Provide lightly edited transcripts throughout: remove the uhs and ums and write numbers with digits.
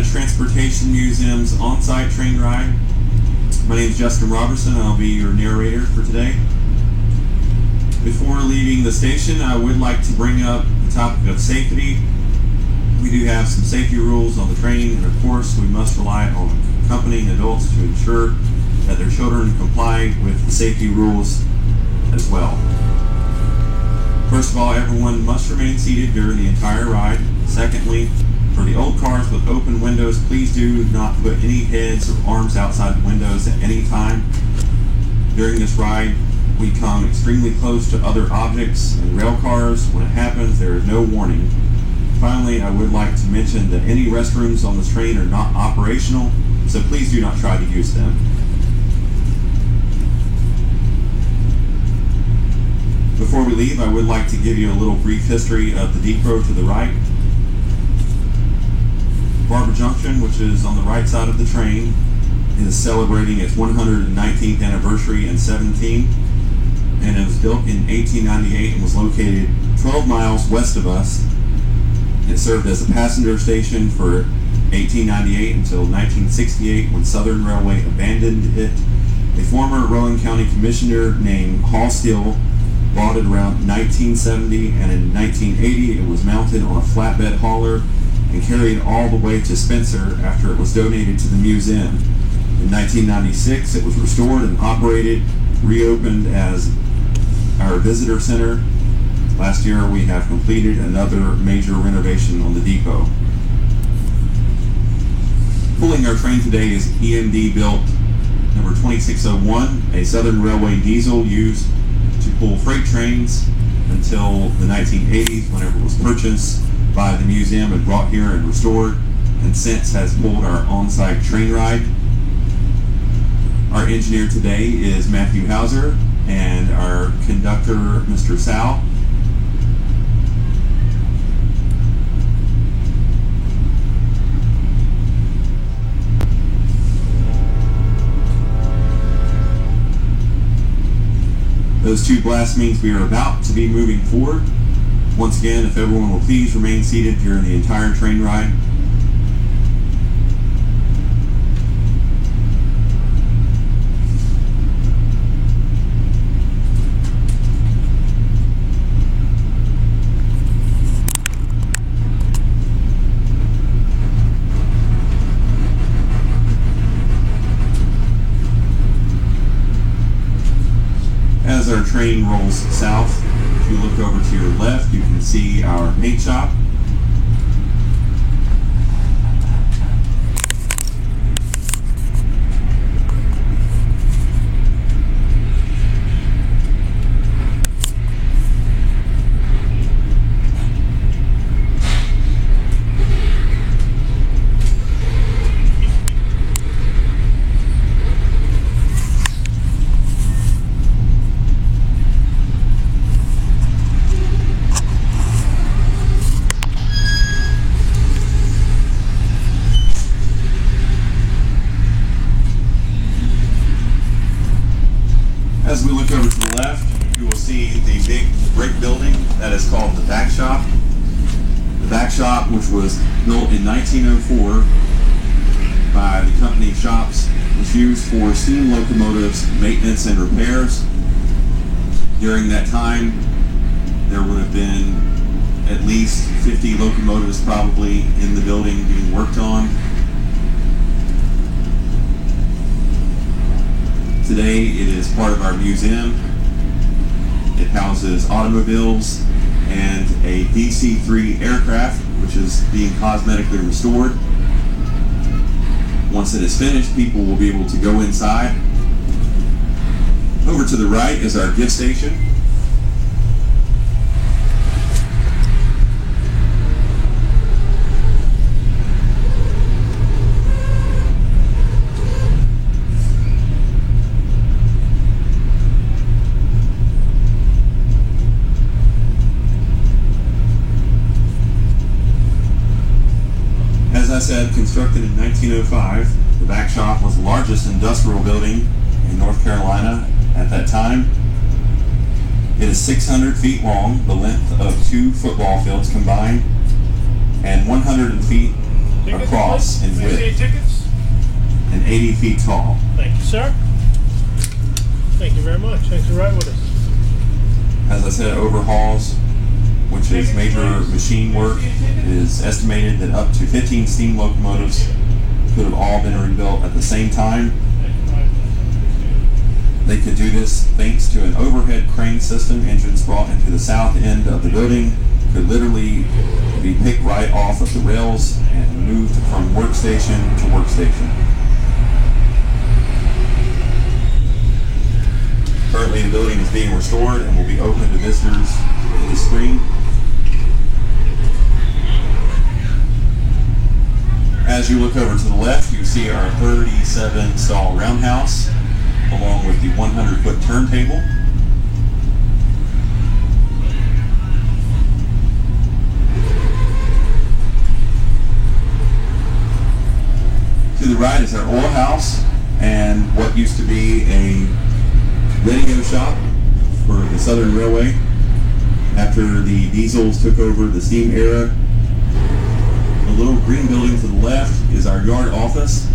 Carolina Transportation Museum's on-site train ride. My name is Justin Robertson. I'll be your narrator for today. Before leaving the station, I would like to bring up the topic of safety. We do have some safety rules on the train, and of course we must rely on accompanying adults to ensure that their children comply with the safety rules as well. First of all, everyone must remain seated during the entire ride. Secondly, for the old cars with open windows, please do not put any heads or arms outside the windows at any time. During this ride, we come extremely close to other objects and rail cars. When it happens, there is no warning. Finally, I would like to mention that any restrooms on this train are not operational, so please do not try to use them. Before we leave, I would like to give you a little brief history of the depot to the right. Barber Junction, which is on the right side of the train, is celebrating its 119th anniversary in 2017, and it was built in 1898 and was located 12 miles west of us. It served as a passenger station for 1898 until 1968, when Southern Railway abandoned it. A former Rowan County Commissioner named Hall Still bought it around 1970, and in 1980 it was mounted on a flatbed hauler and carried all the way to Spencer after it was donated to the museum. In 1996 it was restored and operated, reopened as our visitor center. Last year we have completed another major renovation on the depot. Pulling our train today is EMD built number 2601, a Southern Railway diesel used to pull freight trains until the 1980s, whenever it was purchased by the museum and brought here and restored, and since has pulled our on-site train ride. Our engineer today is Matthew Hauser, and our conductor, Mr. Sal. Those two blasts means we are about to be moving forward. Once again, if everyone will please remain seated during the entire train ride. As our train rolls south, if you look over to your left, you can see our paint shop. As we look over to the left, you will see the big brick building that is called the Back Shop. The Back Shop, which was built in 1904 by the company Shops, was used for steam locomotives maintenance and repairs. During that time, there would have been at least 50 locomotives probably in the building being worked on. Today it is part of our museum. It houses automobiles and a DC-3 aircraft, which is being cosmetically restored. Once it is finished, people will be able to go inside. Over to the right is our gift station. As I said, constructed in 1905, the Back Shop was the largest industrial building in North Carolina at that time. It is 600 feet long, the length of 2 football fields combined, and 100 feet across in width Tickets? and 80 feet tall. Thank you, sir. Thank you very much. Thanks for riding with us. As I said, overhauls, which is major machine work, it is estimated that up to 15 steam locomotives could have all been rebuilt at the same time. They could do this thanks to an overhead crane system. Engines brought into the south end of the building could literally be picked right off of the rails and moved from workstation to workstation. Currently, the building is being restored and will be open to visitors in the spring. As you look over to the left, you see our 37 stall roundhouse along with the 100-foot turntable. To the right is our oil house and what used to be a radio shop for the Southern Railway after the diesels took over the steam era. The little green building to the left is our yard office.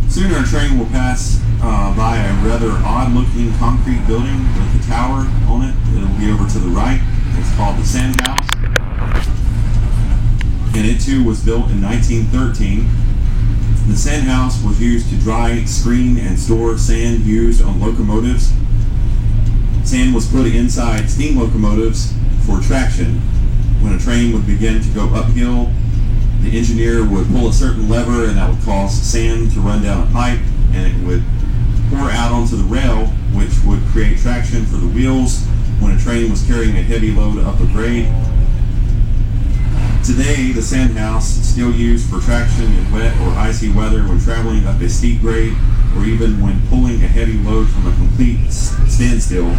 Soon our train will pass by a rather odd-looking concrete building with a tower on it. It'll be over to the right. It's called the Sand House. And it too was built in 1913. The Sand House was used to dry, screen, and store sand used on locomotives. Sand was put inside steam locomotives for traction. When a train would begin to go uphill, the engineer would pull a certain lever and that would cause sand to run down a pipe and it would pour out onto the rail, which would create traction for the wheels when a train was carrying a heavy load up a grade. Today, the sand house is still used for traction in wet or icy weather when traveling up a steep grade or even when pulling a heavy load from a complete standstill.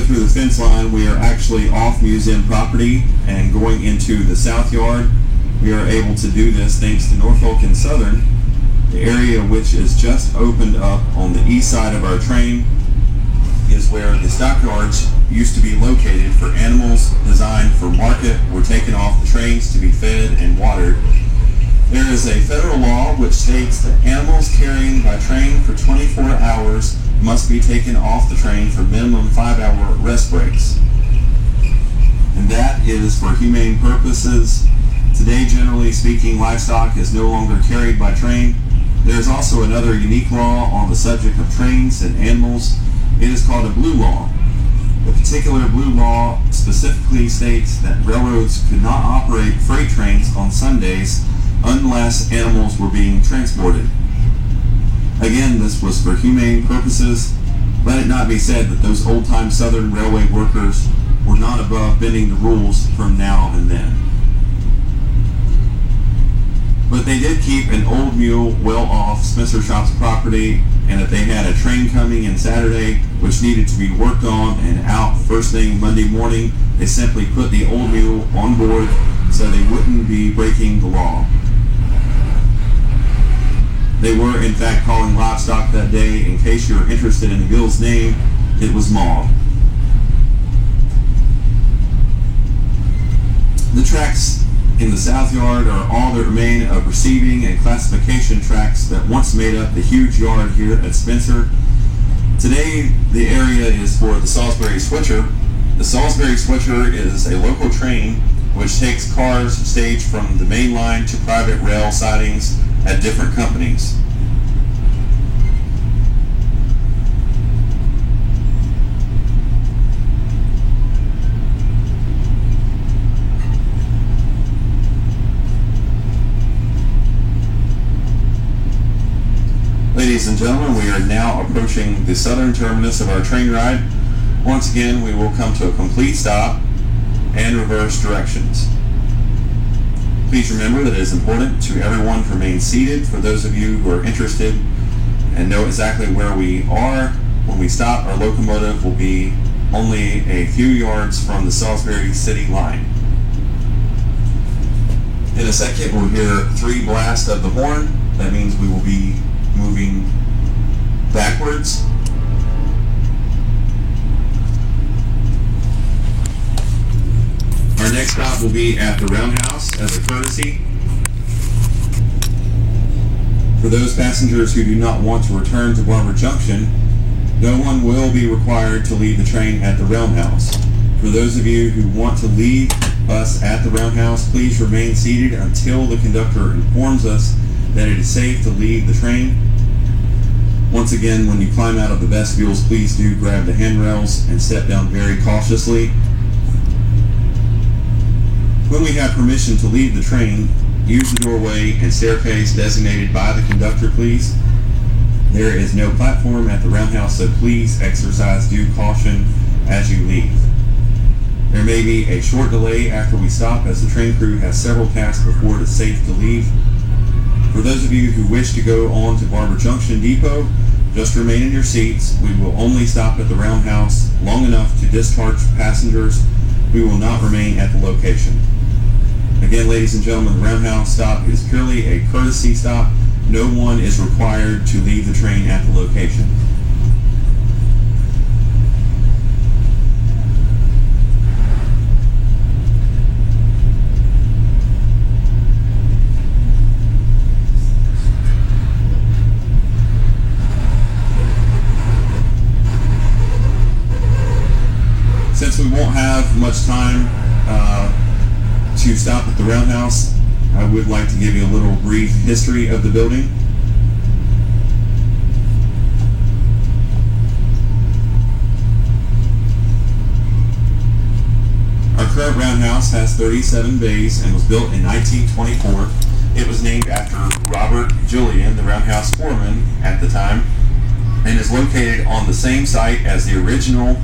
Through the fence line, we are actually off museum property and going into the south yard. We are able to do this thanks to Norfolk and Southern, the area which is just opened up on the east side of our train is where the stockyards used to be located for animals designed for market were taken off the trains to be fed and watered. There is a federal law which states that animals carrying by train for 24 hours must be taken off the train for minimum 5-hour rest breaks. And that is for humane purposes. Today, generally speaking, livestock is no longer carried by train. There is also another unique law on the subject of trains and animals. It is called a blue law. The particular blue law specifically states that railroads could not operate freight trains on Sundays unless animals were being transported. Again, this was for humane purposes. Let it not be said that those old-time Southern Railway workers were not above bending the rules from now and then. But they did keep an old mule well off Spencer Shop's property, and if they had a train coming in Saturday which needed to be worked on and out first thing Monday morning, they simply put the old mule on board so they wouldn't be breaking the law. They were in fact calling livestock that day. In case you're interested in the Bill's name, it was Maud. The tracks in the south yard are all that remain of receiving and classification tracks that once made up the huge yard here at Spencer. Today, the area is for the Salisbury Switcher. The Salisbury Switcher is a local train which takes cars staged from the main line to private rail sidings at different companies. Ladies and gentlemen, we are now approaching the southern terminus of our train ride. Once again, we will come to a complete stop and reverse directions. Please remember that it is important to everyone to remain seated. For those of you who are interested and know exactly where we are, when we stop, our locomotive will be only a few yards from the Salisbury City line. In a second, we'll hear 3 blasts of the horn. That means we will be moving backwards. Our next stop will be at the Roundhouse as a courtesy. For those passengers who do not want to return to Barber Junction, no one will be required to leave the train at the Roundhouse. For those of you who want to leave us at the Roundhouse, please remain seated until the conductor informs us that it is safe to leave the train. Once again, when you climb out of the vestibules, please do grab the handrails and step down very cautiously. When we have permission to leave the train, use the doorway and staircase designated by the conductor, please. There is no platform at the Roundhouse, so please exercise due caution as you leave. There may be a short delay after we stop, as the train crew has several tasks before it is safe to leave. For those of you who wish to go on to Barber Junction Depot, just remain in your seats. We will only stop at the Roundhouse long enough to discharge passengers. We will not remain at the location. Again, ladies and gentlemen, the Roundhouse stop is purely a courtesy stop. No one is required to leave the train at the location. Since we won't have much time to stop at the Roundhouse, I would like to give you a little brief history of the building. Our current Roundhouse has 37 bays and was built in 1924. It was named after Robert Julian, the Roundhouse foreman at the time, and is located on the same site as the original,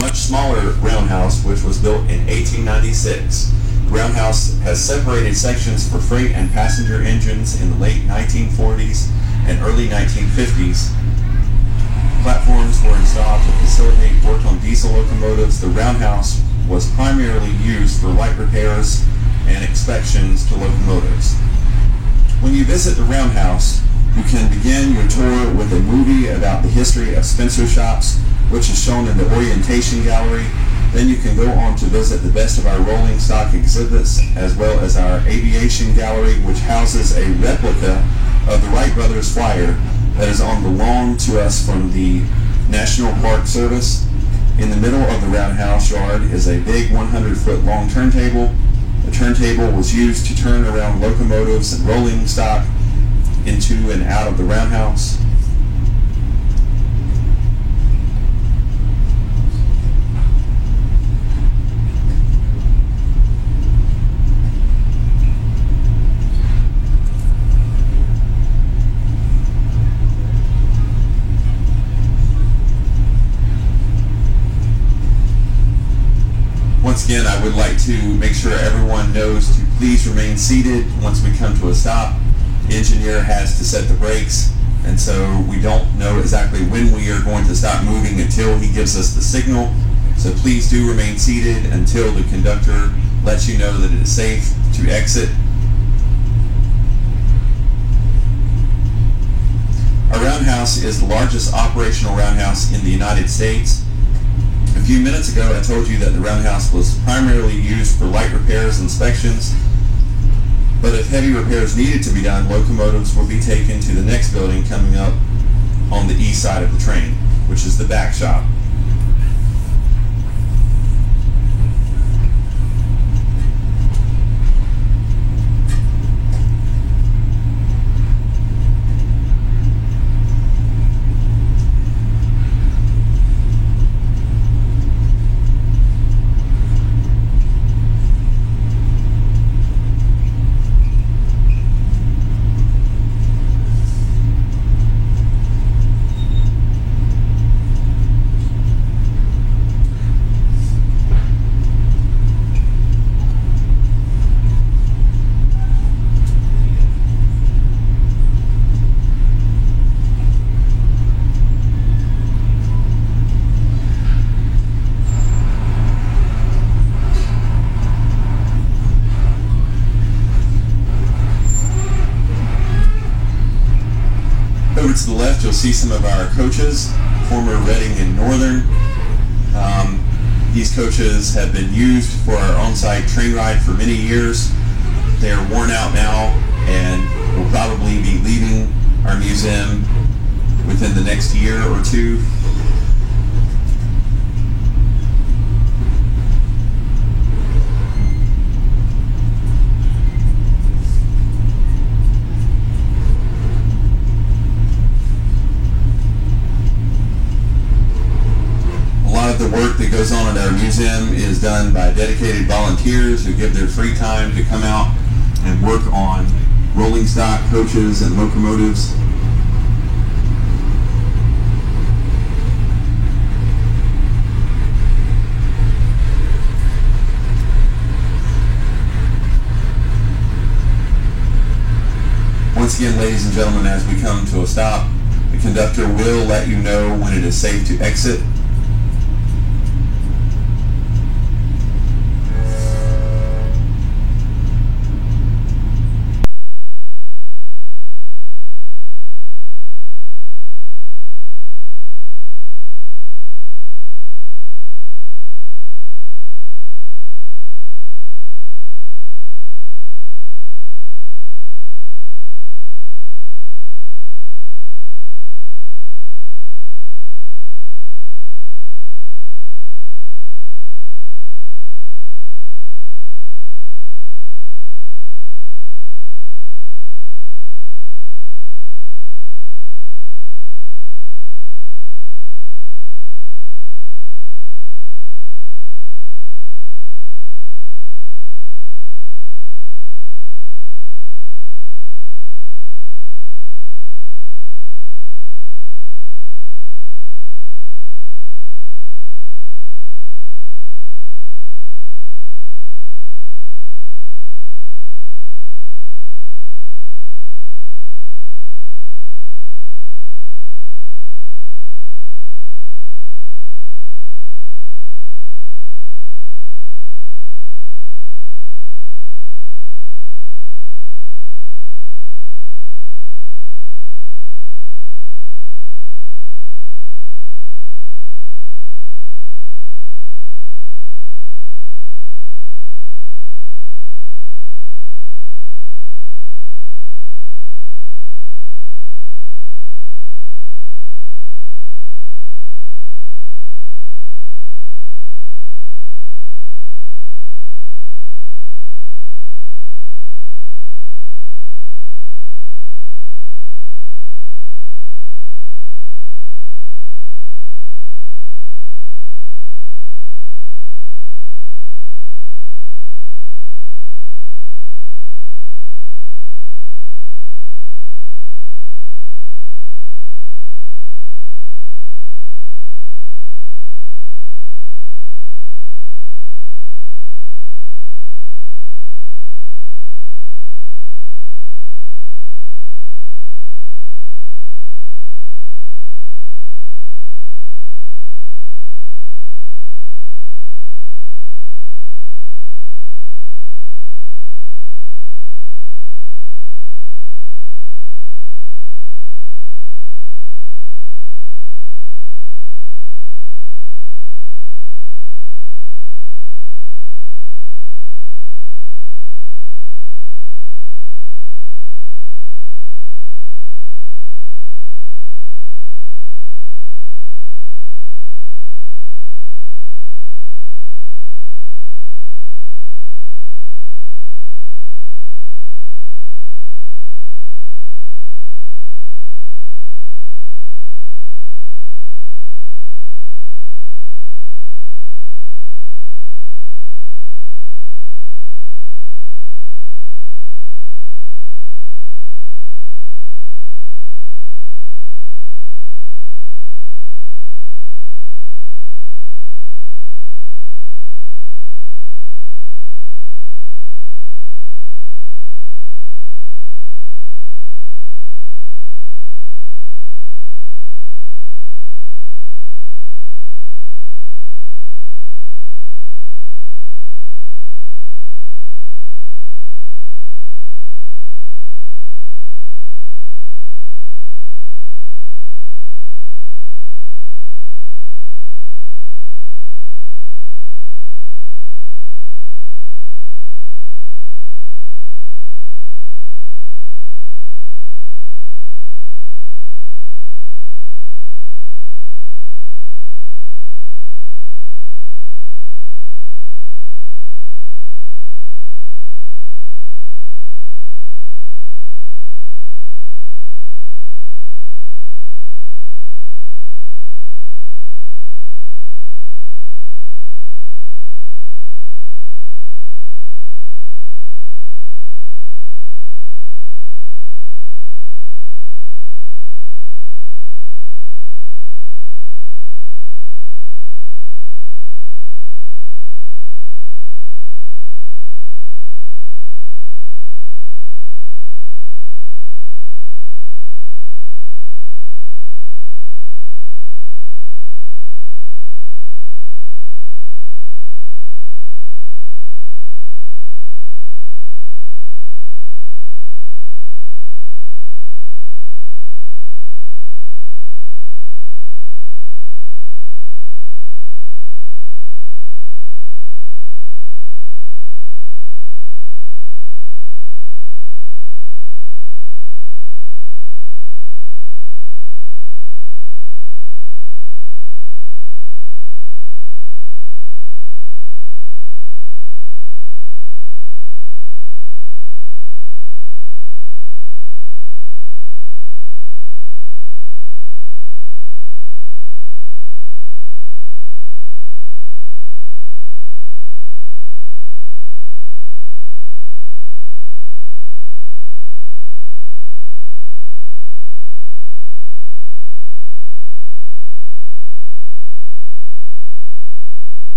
much smaller Roundhouse, which was built in 1896. The Roundhouse has separated sections for freight and passenger engines in the late 1940s and early 1950s. Platforms were installed to facilitate work on diesel locomotives. The Roundhouse was primarily used for light repairs and inspections to locomotives. When you visit the Roundhouse, you can begin your tour with a movie about the history of Spencer Shops, which is shown in the Orientation Gallery. Then you can go on to visit the best of our rolling stock exhibits, as well as our Aviation Gallery, which houses a replica of the Wright Brothers Flyer that is on the loan to us from the National Park Service. In the middle of the Roundhouse yard is a big 100-foot long turntable. The turntable was used to turn around locomotives and rolling stock into and out of the Roundhouse. Once again, I would like to make sure everyone knows to please remain seated once we come to a stop. The engineer has to set the brakes, and so we don't know exactly when we are going to stop moving until he gives us the signal. So please do remain seated until the conductor lets you know that it is safe to exit. Our roundhouse is the largest operational roundhouse in the United States. A few minutes ago I told you that the roundhouse was primarily used for light repairs and inspections, but if heavy repairs needed to be done, locomotives will be taken to the next building coming up on the east side of the train, which is the back shop. Over to the left, you'll see some of our coaches, former Reading and Northern. These coaches have been used for our on-site train ride for many years. They are worn out now and will probably be leaving our museum within the next year or two. The work that goes on at our museum is done by dedicated volunteers who give their free time to come out and work on rolling stock coaches and locomotives. Once again, ladies and gentlemen, as we come to a stop, the conductor will let you know when it is safe to exit.